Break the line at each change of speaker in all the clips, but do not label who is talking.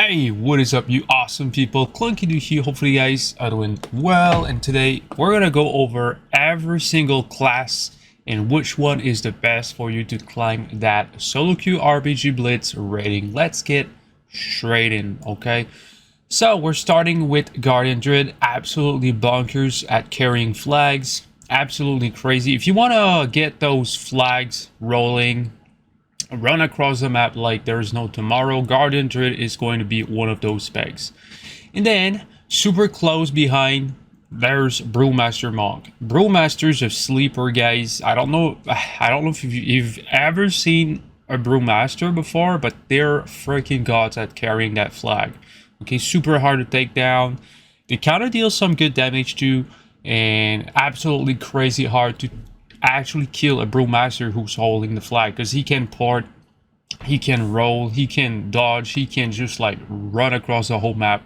Hey, what is up, you awesome people? Clunky here. Hopefully you guys are doing well, and today we're gonna go over every single class and which one is the best for you to climb that solo queue RBG Blitz rating. Let's get straight in, okay? So we're starting with Guardian Druid. Absolutely bonkers at carrying flags. Absolutely crazy. If you want to get those flags rolling, run across the map like there's no tomorrow, Guardian Druid is going to be one of those specs. And then super close behind, there's Brewmaster Monk. Brewmaster's a sleeper, guys. I don't know if you've ever seen a Brewmaster before, but they're freaking gods at carrying that flag. Okay, super hard to take down. They kind of deal some good damage too, and absolutely crazy hard to actually kill a Brewmaster who's holding the flag, because he can port, he can roll, he can dodge, he can just like run across the whole map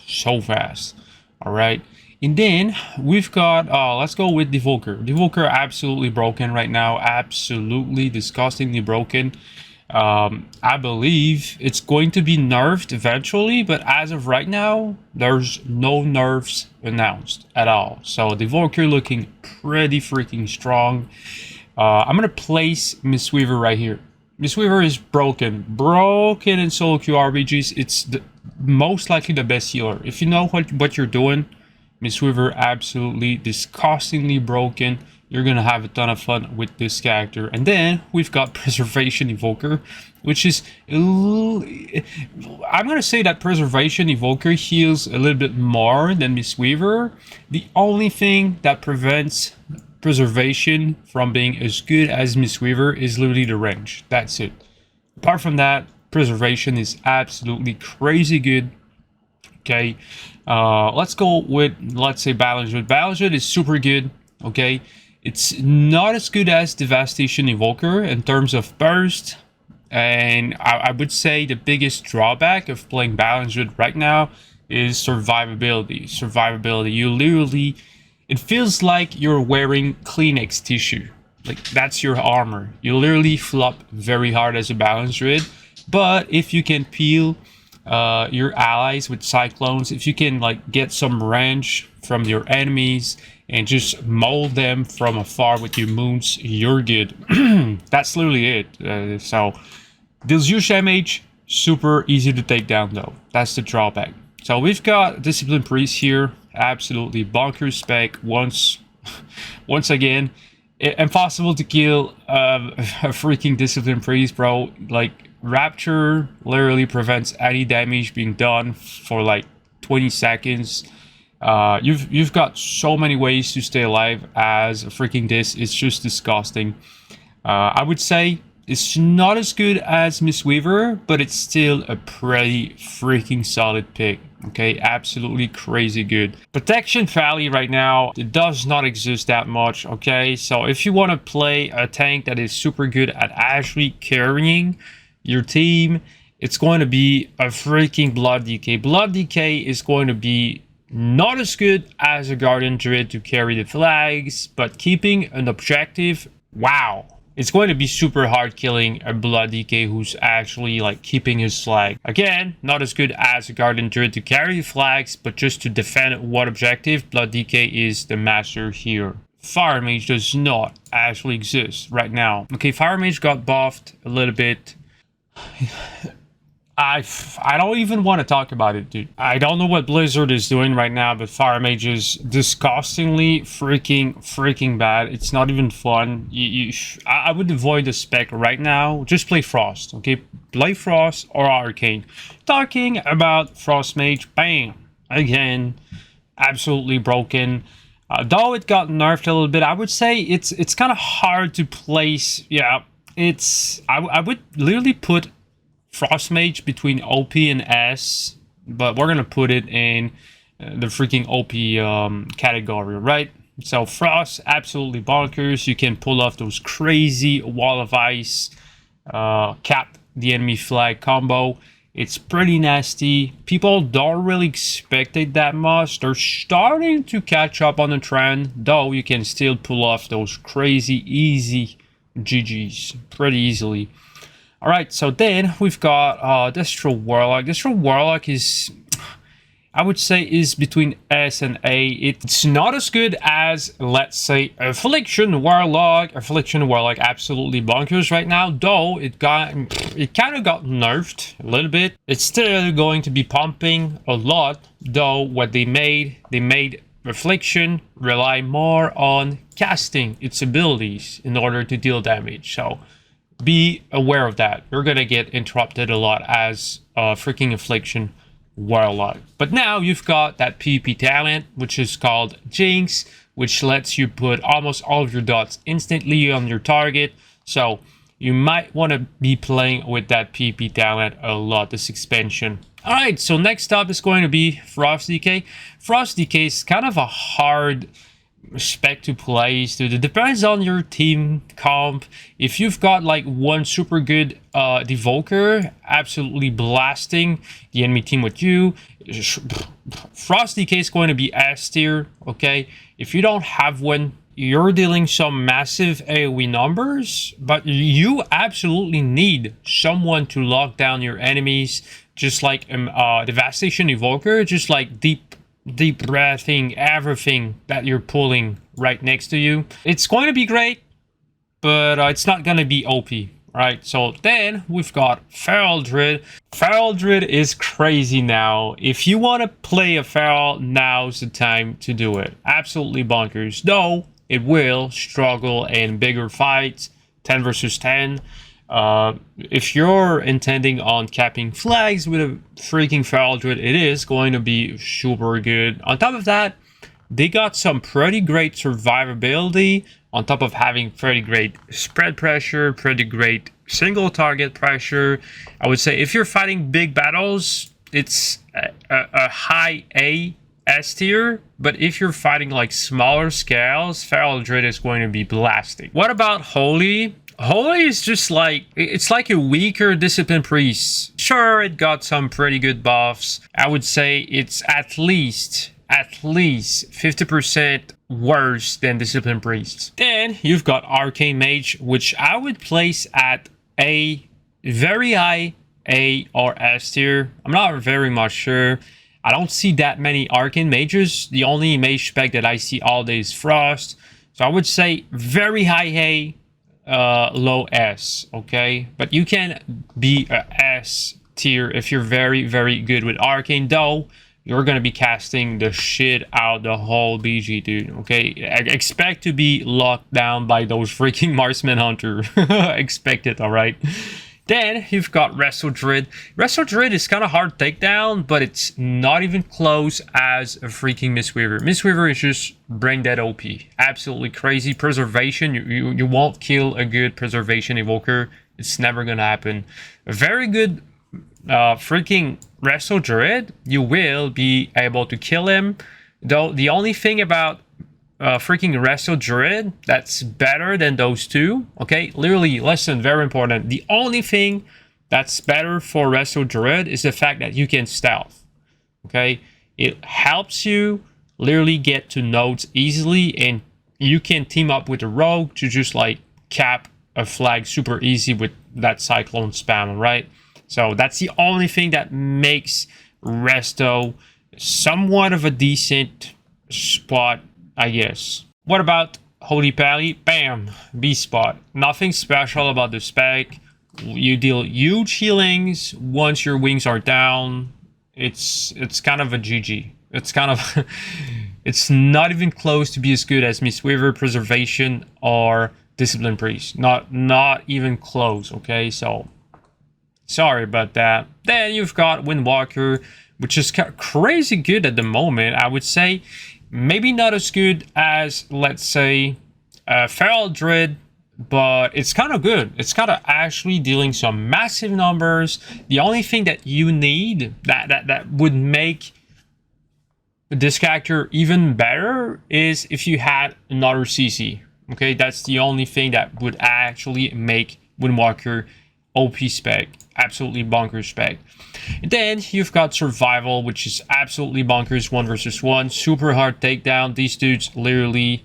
so fast. All right, and then we've got let's go with Evoker. Evoker absolutely broken right now, absolutely disgustingly broken. I believe it's going to be nerfed eventually, but as of right now, there's no nerfs announced at all. So the Evoker looking pretty freaking strong. I'm gonna place Mistweaver right here. Mistweaver is broken in solo queue RBGs. It's most likely the best healer. If you know what you're doing, Mistweaver absolutely disgustingly broken. You're gonna have a ton of fun with this character. And then we've got Preservation Evoker, which is I'm gonna say that Preservation Evoker heals a little bit more than Mistweaver. The only thing that prevents Preservation from being as good as Mistweaver is literally the range. That's it. Apart from that, Preservation is absolutely crazy good. Okay, let's go with, let's say, Paladin. Paladin is super good. Okay, it's not as good as Devastation Evoker in terms of burst, and I would say the biggest drawback of playing Paladin right now is survivability. You literally, it feels like you're wearing Kleenex tissue. Like, that's your armor. You literally flop very hard as a Paladin Druid, but if you can peel your allies with cyclones, if you can like get some range from your enemies and just mold them from afar with your moons, you're good. That's literally it. So this huge damage, super easy to take down though. That's the drawback. So we've got Discipline Priest here, absolutely bonkers spec. Once again, impossible to kill a freaking Discipline Priest, bro. Like, Rapture literally prevents any damage being done for like 20 seconds. You've got so many ways to stay alive as a freaking this. It's just disgusting. I would say it's not as good as Mistweaver, but it's still a pretty freaking solid pick. Okay, absolutely crazy good. Protection Valley right now, it does not exist that much. Okay, so if you want to play a tank that is super good at actually carrying your team, it's going to be a freaking Blood DK. Blood DK is going to be not as good as a Guardian Druid to carry the flags, but keeping an objective, wow. It's going to be super hard killing a Blood DK who's actually like keeping his flag. Again, not as good as a Guardian Druid to carry the flags, but just to defend what objective, Blood DK is the master here. Fire Mage does not actually exist right now. Okay, Fire Mage got buffed a little bit. I don't even want to talk about it, dude. I don't know what Blizzard is doing right now, but Fire Mage is disgustingly freaking bad. It's not even fun. I would avoid the spec right now. Just play Frost, okay? Play Frost or Arcane. Talking about Frost Mage, bam! Again, absolutely broken. Though it got nerfed a little bit, I would say it's kind of hard to place. Yeah, I would literally put Frost Mage between OP and S, but we're gonna put it in the freaking OP category, right? So Frost, absolutely bonkers. You can pull off those crazy wall of ice, cap the enemy flag combo. It's pretty nasty. People don't really expect it that much. They're starting to catch up on the trend, though you can still pull off those crazy easy GGs pretty easily. All right, so then we've got Destro Warlock. Destro Warlock is, I would say, is between S and A. It's not as good as, let's say, Affliction Warlock. Affliction Warlock absolutely bonkers right now, though it kind of got nerfed a little bit. It's still going to be pumping a lot, though what they made Affliction rely more on casting its abilities in order to deal damage. So be aware of that. You're gonna get interrupted a lot as freaking Affliction Warlock. But now you've got that PvP talent, which is called Jinx, which lets you put almost all of your dots instantly on your target. So you might want to be playing with that PvP talent a lot this expansion. Alright, so next up is going to be Frost Decay. Frost Decay is kind of a hard spec to play. So it depends on your team comp. If you've got like one super good Evoker absolutely blasting the enemy team with you, Frost Decay is going to be S tier. Okay, if you don't have one, you're dealing some massive AoE numbers, but you absolutely need someone to lock down your enemies, just like Devastation Evoker, just like deep breathing everything that you're pulling right next to you. It's going to be great, but it's not going to be OP. Right, so then we've got Feral Druid. Feral Druid is crazy now. If you want to play a Feral, now's the time to do it. Absolutely bonkers. Though it will struggle in bigger fights, 10 versus 10. If you're intending on capping flags with a freaking Feral Druid, it is going to be super good. On top of that, they got some pretty great survivability, on top of having pretty great spread pressure, pretty great single target pressure. I would say if you're fighting big battles, it's a high A S tier, but if you're fighting like smaller scales, Feral Druid is going to be blasting. What about Holy? Holy is just like, it's like a weaker Discipline Priest. Sure, it got some pretty good buffs. I would say it's at least 50% worse than Discipline Priest. Then you've got Arcane Mage, which I would place at a very high A or S tier. I'm not very much sure. I don't see that many Arcane Mages. The only mage spec that I see all day is Frost. So I would say very high A, low S, okay? But you can be a S tier if you're very, very good with Arcane, though you're going to be casting the shit out the whole BG, dude, okay? Expect to be locked down by those freaking Marksman Hunter. Expect it, alright? Then you've got Wrestle Druid. Wrestle Druid is kind of hard takedown, but it's not even close as a freaking Mistweaver. Mistweaver is just brain dead OP. Absolutely crazy. Preservation, you won't kill a good Preservation Evoker. It's never going to happen. A very good freaking Wrestle Druid, you will be able to kill him. Though the only thing about freaking Wrestle Druid that's better than those two, okay, literally, listen, very important, the only thing that's better for Wrestle Druid is the fact that you can stealth, okay? It helps you literally get to nodes easily, and you can team up with a rogue to just like cap a flag super easy with that Cyclone spam, right? So that's the only thing that makes Resto somewhat of a decent spot, I guess. What about Holy Pally? Bam! B spot. Nothing special about the spec. You deal huge healings once your wings are down. It's kind of a GG. It's kind of... it's not even close to be as good as Mistweaver, Preservation, or Discipline Priest. Not even close, okay? So... sorry about that. Then you've got Windwalker, which is crazy good at the moment. I would say maybe not as good as, let's say, Feral Druid, but it's kind of good. It's kind of actually dealing some massive numbers. The only thing that you need that would make this character even better is if you had another CC. Okay, that's the only thing that would actually make Windwalker OP spec. Absolutely bonkers spec. And then you've got Survival, which is absolutely bonkers 1 versus 1. Super hard takedown. These dudes literally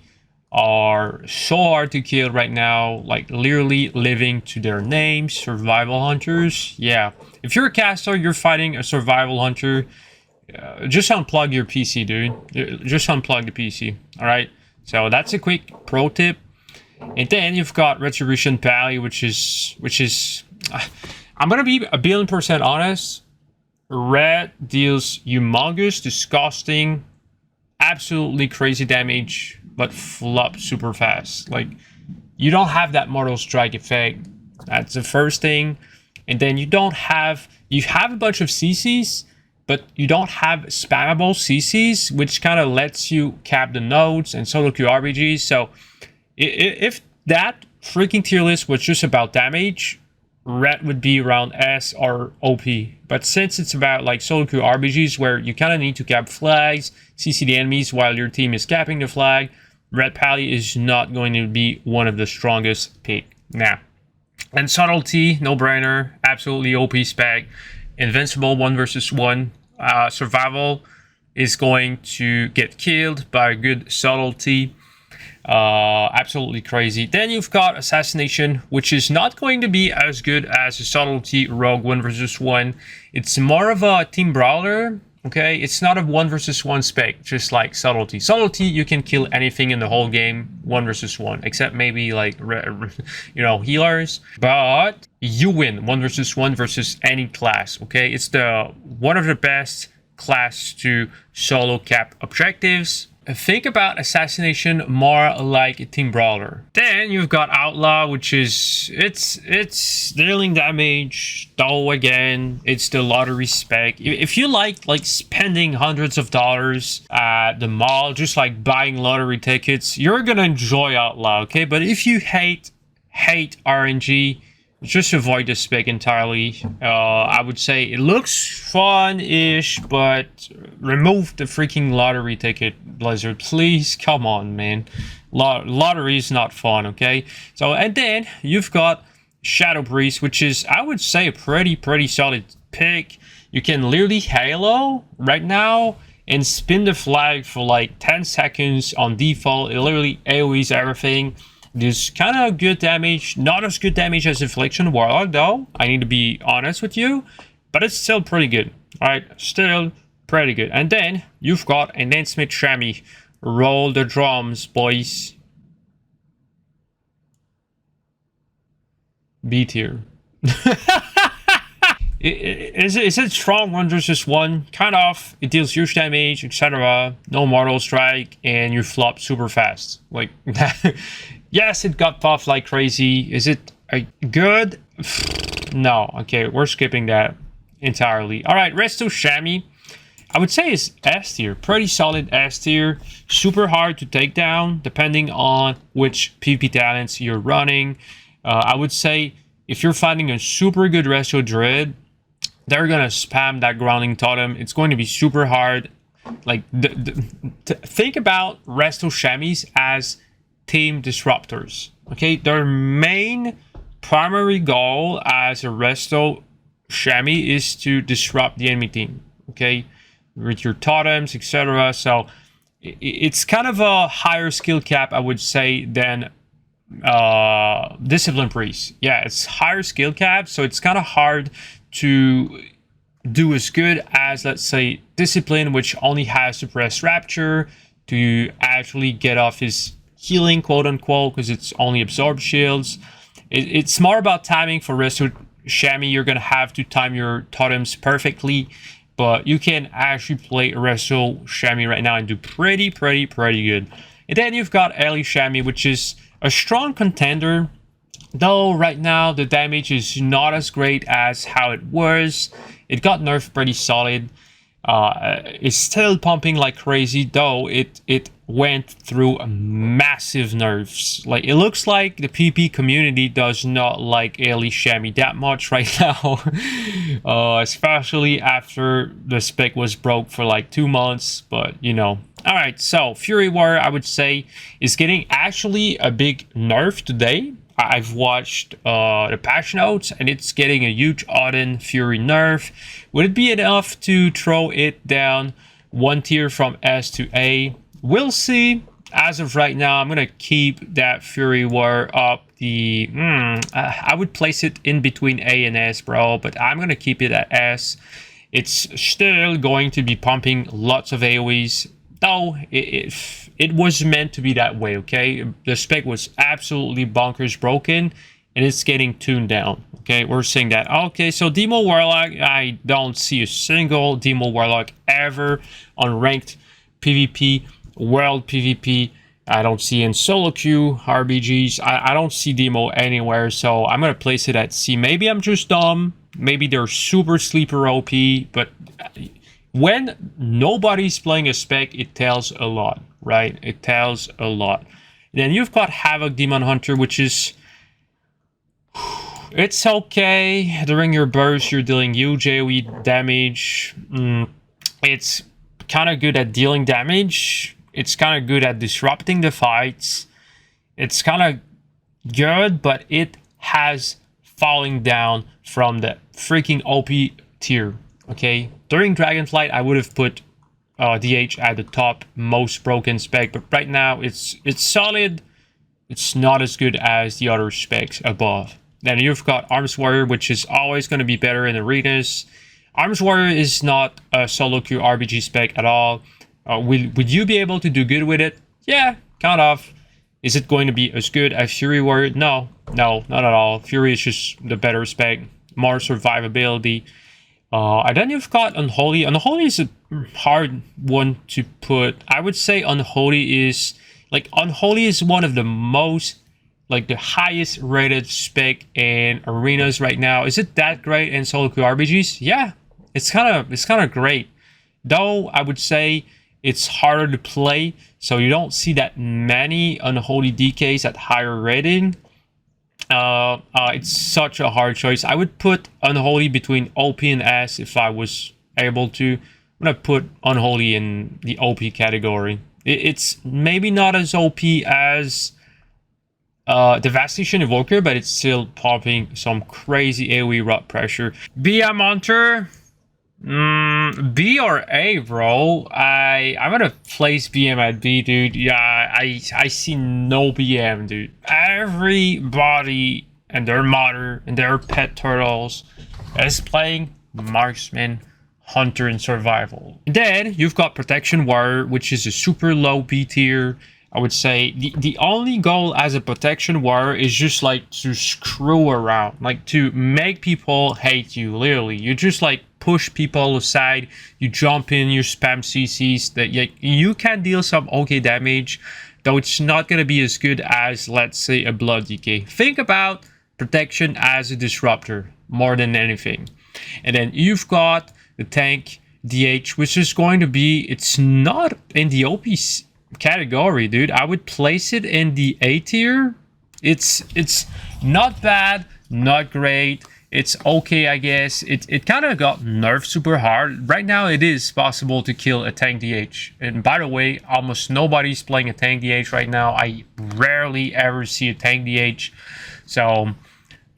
are so hard to kill right now, like literally living to their names. Survival hunters, yeah. If you're a caster, you're fighting a survival hunter, just unplug your PC, dude. Just unplug the PC, all right? So that's a quick pro tip. And then you've got Retribution Pally, which is I'm gonna be 1,000,000,000% honest. Red deals humongous, disgusting, absolutely crazy damage, but flop super fast. Like, you don't have that Mortal Strike effect. That's the first thing. And then you have a bunch of CCs, but you don't have spammable CCs, which kind of lets you cap the nodes and solo queue RBGs. So if that freaking tier list was just about damage, red would be around S or OP. But since it's about like solo queue RBGs where you kind of need to cap flags, CC the enemies while your team is capping the flag, red Pally is not going to be one of the strongest pick. Now, and subtlety, no brainer, absolutely OP spec. Invincible 1 versus 1. Survival is going to get killed by a good subtlety. Absolutely crazy. Then you've got assassination, which is not going to be as good as a subtlety rogue 1 versus 1. It's more of a team brawler. Okay, it's not a 1 versus 1 spec, just like subtlety. Subtlety, you can kill anything in the whole game 1 versus 1, except maybe like healers. But you win 1 versus 1 versus any class. Okay, it's one of the best class to solo cap objectives. Think about assassination more like a team brawler. Then you've got outlaw, which is it's dealing damage, though again it's the lottery spec. If you like spending hundreds of dollars at the mall, just like buying lottery tickets, you're gonna enjoy outlaw. Okay, but if you hate RNG, just avoid the spec entirely. I would say it looks fun-ish, but remove the freaking lottery ticket, Blizzard. Please, come on, man. Lottery is not fun, okay? So, and then you've got Shadow Priest, which is, I would say, a pretty solid pick. You can literally Halo right now and spin the flag for like 10 seconds on default. It literally AoEs everything. There's kind of good damage, not as good damage as Affliction Warlock though, I need to be honest with you, but it's still pretty good, alright, still pretty good. And then you've got Enhancement Chamois. Roll the drums, boys. B tier. Is it strong 1 versus 1? Kind of. It deals huge damage, etc. No Mortal Strike, and you flop super fast. Like, yes, it got buffed like crazy. Is it good? No. Okay, we're skipping that entirely. All right, Resto Chamois. I would say it's S tier. Pretty solid S tier. Super hard to take down, depending on which PvP talents you're running. I would say if you're fighting a super good Resto Druid, they're gonna spam that grounding totem. It's going to be super hard. Like, think about Resto Chamois as team disruptors. Okay, their main primary goal as a Resto Chamois is to disrupt the enemy team. Okay, with your totems, etc. So it's kind of a higher skill cap, I would say, than Discipline Priest. Yeah, it's higher skill cap, so it's kind of hard to do as good as, let's say, Discipline, which only has Suppressed Rapture to actually get off his healing, quote unquote, because it's only absorb shields. It's more about timing. For Resto Chamois, you're gonna have to time your totems perfectly, but you can actually play Resto Chamois right now and do pretty good. And then you've got Ellie Chamois, which is a strong contender, though right now the damage is not as great as how it was. It got nerfed pretty solid. It's still pumping like crazy, though it went through massive nerfs. Like, it looks like the PP community does not like Ellie Chamois that much right now. Especially after the spec was broke for like 2 months, but you know. Alright, so Fury Warrior, I would say, is getting actually a big nerf today. I've watched the patch notes, and it's getting a huge Odin Fury nerf. Would it be enough to throw it down 1 tier from S to A? We'll see. as of right now, I'm gonna keep that Fury War up. I would place it in between A and S, bro, but I'm gonna keep it at S. It's still going to be pumping lots of AoEs, though it was meant to be that way, okay? The spec was absolutely bonkers broken, and it's getting tuned down, okay? We're saying that. Okay, so Demo Warlock, I don't see a single Demo Warlock ever on ranked PvP, world PvP. I don't see in solo queue, RBGs. I don't see Demo anywhere, so I'm going to place it at C. Maybe I'm just dumb. Maybe they're super sleeper OP, but when nobody's playing a spec, it tells a lot, right? It tells a lot. Then you've got Havoc Demon Hunter, which is... It's okay. During your burst, you're dealing huge AoE damage. It's kind of good at dealing damage. It's kind of good at disrupting the fights. It's kind of good, but it has falling down from the freaking OP tier, okay? During Dragonflight, I would have put DH at the top most broken spec, but right now it's solid. It's not as good as the other specs above. Then you've got Arms Warrior, which is always going to be better in arenas. Arms Warrior is not a solo queue RBG spec at all. Would you be able to do good with it? Yeah, kind of. Is it going to be as good as Fury Warrior? No, not at all. Fury is just the better spec, more survivability. And then you've got Unholy. Unholy is a hard one to put. I would say Unholy is one of the most, like, the highest rated spec in arenas right now. Is it that great in solo queue RBGs? Yeah, it's kind of great. Though I would say it's harder to play, so you don't see that many Unholy DKs at higher rating. It's such a hard choice. I would put Unholy between OP and S if I was able to. I'm gonna put Unholy in the OP category. It's maybe not as OP as Devastation Evoker, but it's still popping some crazy AoE rot pressure. BM Hunter, B or A, bro. I'm gonna place BM at B, dude. Yeah, I see no BM, dude. Everybody and their mother and their pet turtles is playing Marksman, Hunter, and Survival. And then you've got Protection Warrior, which is a super low B tier. I would say the only goal as a Protection Warrior is just like to screw around, like to make people hate you, literally. You just like push people aside, you jump in, you spam CCs, that you can deal some okay damage, though it's not going to be as good as, let's say, a Blood DK. Think about Protection as a disruptor more than anything. And then you've got the tank DH, which is going to be, it's not in the OP category, dude. I would place it in the A tier. It's not bad, not great. It's okay, I guess. It kind of got nerfed super hard. Right now, it is possible to kill a tank DH. And by the way, almost nobody's playing a tank DH right now. I rarely ever see a tank DH. So,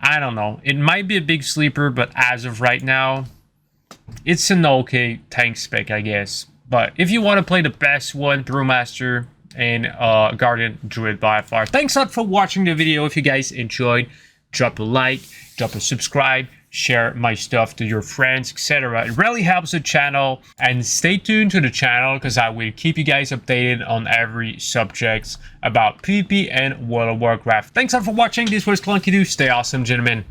I don't know. It might be a big sleeper, but as of right now, it's an okay tank spec, I guess. But if you want to play the best one, Brewmaster and Guardian Druid by far. Thanks a lot for watching the video. If you guys enjoyed, drop a like, drop a subscribe, share my stuff to your friends, etc. It really helps the channel. And stay tuned to the channel because I will keep you guys updated on every subject about PvP and World of Warcraft. Thanks a lot for watching. This was Clunky Doo. Stay awesome, gentlemen.